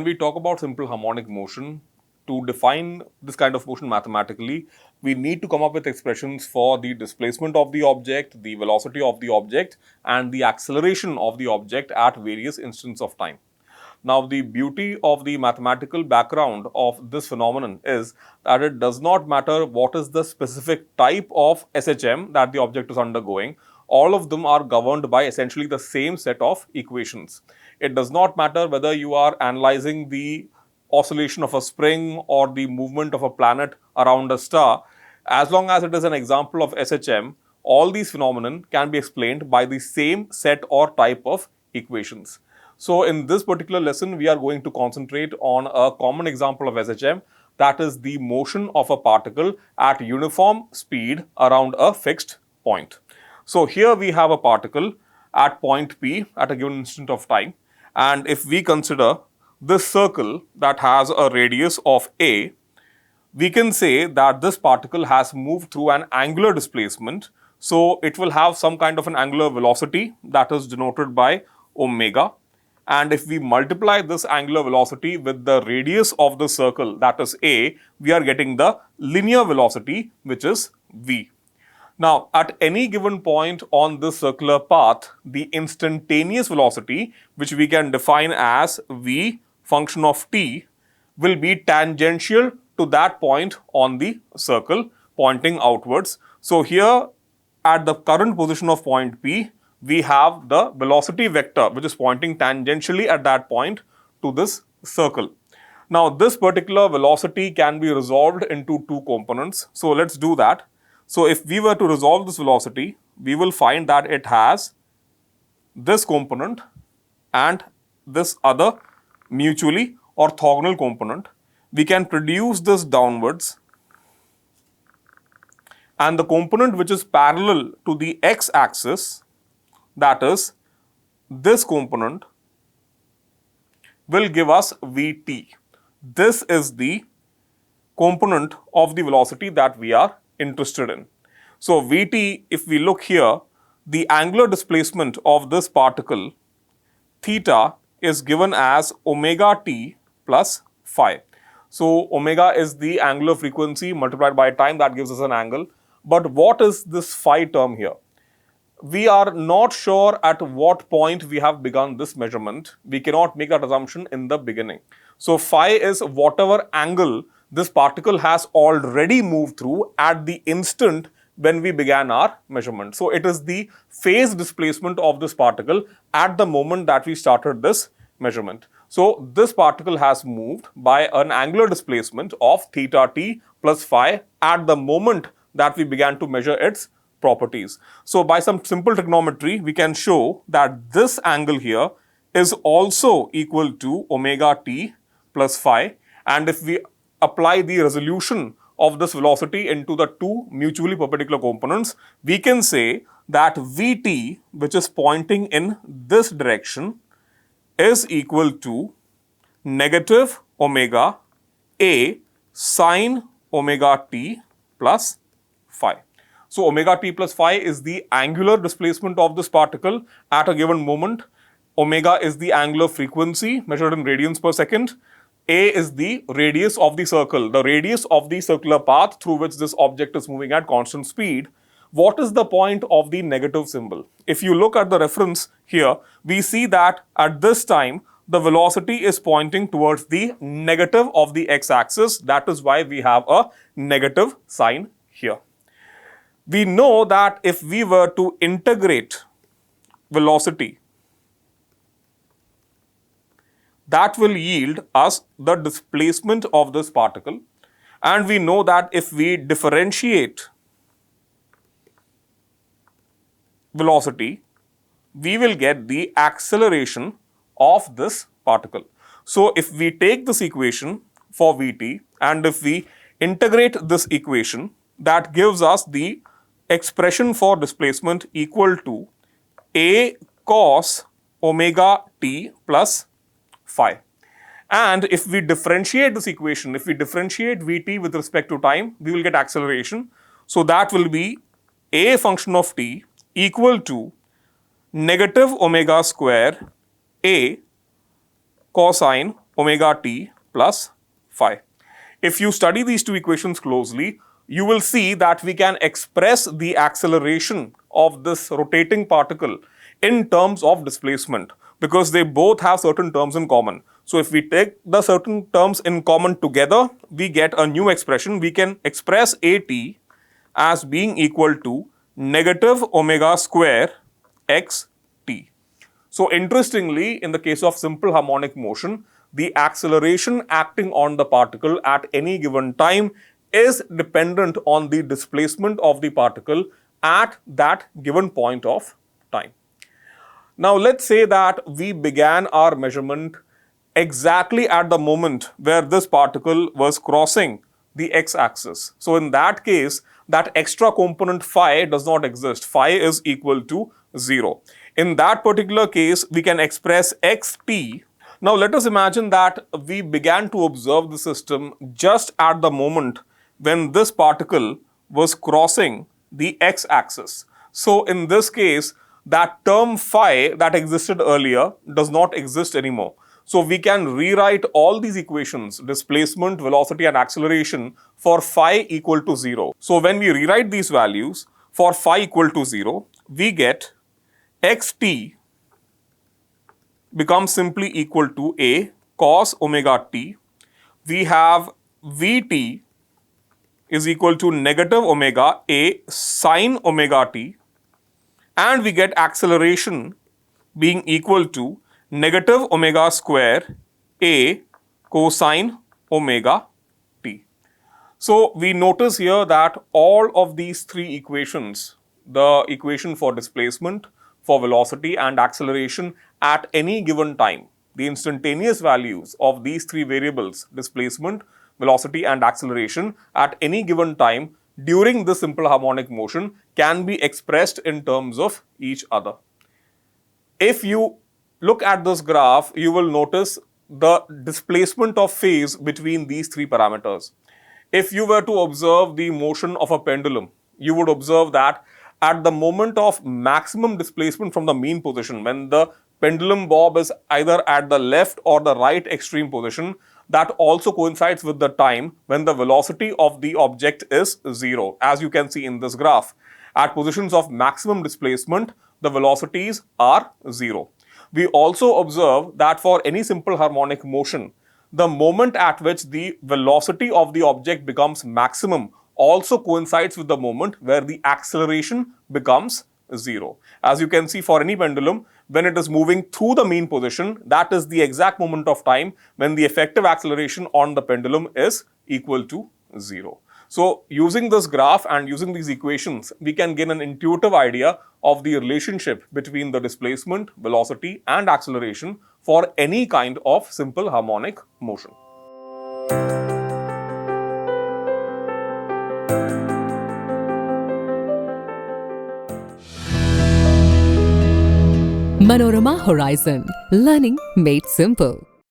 we talk about simple harmonic motion, to define this kind of motion mathematically, we need to come up with expressions for the displacement of the object, the velocity of the object, and the acceleration of the object at various instants of time. Now, the beauty of the mathematical background of this phenomenon is that it does not matter what is the specific type of SHM that the object is undergoing. All of them are governed by essentially the same set of equations. It does not matter whether you are analyzing the oscillation of a spring or the movement of a planet around a star. As long as it is an example of SHM, all these phenomena can be explained by the same set or type of equations. So, in this particular lesson, we are going to concentrate on a common example of SHM, that is the motion of a particle at uniform speed around a fixed point. So, here we have a particle at point P at a given instant of time, and if we consider this circle that has a radius of A, we can say that this particle has moved through an angular displacement. So, it will have some kind of an angular velocity that is denoted by omega. And if we multiply this angular velocity with the radius of the circle, that is A, we are getting the linear velocity, which is V. Now, at any given point on this circular path, the instantaneous velocity, which we can define as V function of t, will be tangential to that point on the circle pointing outwards. So, here at the current position of point P, we have the velocity vector which is pointing tangentially at that point to this circle. Now, this particular velocity can be resolved into two components. So, let's do that. So, if we were to resolve this velocity, we will find that it has this component and this other mutually orthogonal component. We can produce this downwards, and the component which is parallel to the x-axis, that is this component, will give us Vt. This is the component of the velocity that we are interested in. So, Vt, if we look here, the angular displacement of this particle theta is given as omega t plus phi. So, omega is the angular frequency multiplied by time, that gives us an angle. But what is this phi term here? We are not sure at what point we have begun this measurement. We cannot make that assumption in the beginning. So, phi is whatever angle this particle has already moved through at the instant when we began our measurement. So, it is the phase displacement of this particle at the moment that we started this measurement. So, this particle has moved by an angular displacement of theta t plus phi at the moment that we began to measure its properties. So, by some simple trigonometry, we can show that this angle here is also equal to omega t plus phi, and if we apply the resolution of this velocity into the two mutually perpendicular components, we can say that Vt, which is pointing in this direction, is equal to negative omega A sine omega t plus phi. So, omega t plus phi is the angular displacement of this particle at a given moment. Omega is the angular frequency measured in radians per second. A is the radius of the circle, the radius of the circular path through which this object is moving at constant speed. What is the point of the negative symbol? If you look at the reference here, we see that at this time, the velocity is pointing towards the negative of the x-axis. That is why we have a negative sign here. We know that if we were to integrate velocity, that will yield us the displacement of this particle, and we know that if we differentiate velocity, we will get the acceleration of this particle. So, if we take this equation for Vt and if we integrate this equation, that gives us the expression for displacement equal to A cos omega t plus phi. And if we differentiate this equation, if we differentiate Vt with respect to time, we will get acceleration. So, that will be A function of t equal to negative omega square A cosine omega t plus phi. If you study these two equations closely, you will see that we can express the acceleration of this rotating particle in terms of displacement because they both have certain terms in common. So if we take the certain terms in common together, we get a new expression. We can express at as being equal to negative omega square xt. So interestingly, in the case of simple harmonic motion, the acceleration acting on the particle at any given time is dependent on the displacement of the particle at that given point of time. Now let's say that we began our measurement exactly at the moment where this particle was crossing the x-axis. So in that case, that extra component phi does not exist. Phi is equal to 0. In that particular case, we can express xt. Now let us imagine that we began to observe the system just at the moment when this particle was crossing the x-axis. So in this case, that term phi that existed earlier does not exist anymore. So we can rewrite all these equations, displacement, velocity and acceleration, for phi equal to 0. So when we rewrite these values for phi equal to 0, we get xt becomes simply equal to a cos omega t. We have vt is equal to negative omega a sin omega t, and we get acceleration being equal to negative omega square a cosine omega t. So we notice here that all of these three equations, the equation for displacement, for velocity and acceleration at any given time, the instantaneous values of these three variables, displacement, velocity and acceleration at any given time during the simple harmonic motion, can be expressed in terms of each other. If you look at this graph, you will notice the displacement of phase between these three parameters. If you were to observe the motion of a pendulum, you would observe that at the moment of maximum displacement from the mean position, when the pendulum bob is either at the left or the right extreme position, that also coincides with the time when the velocity of the object is 0, as you can see in this graph. At positions of maximum displacement, the velocities are 0. We also observe that for any simple harmonic motion, the moment at which the velocity of the object becomes maximum also coincides with the moment where the acceleration becomes 0. As you can see, for any pendulum, when it is moving through the mean position, that is the exact moment of time when the effective acceleration on the pendulum is equal to 0. So using this graph and using these equations, we can gain an intuitive idea of the relationship between the displacement, velocity and acceleration for any kind of simple harmonic motion. Manorama Horizon, learning made simple.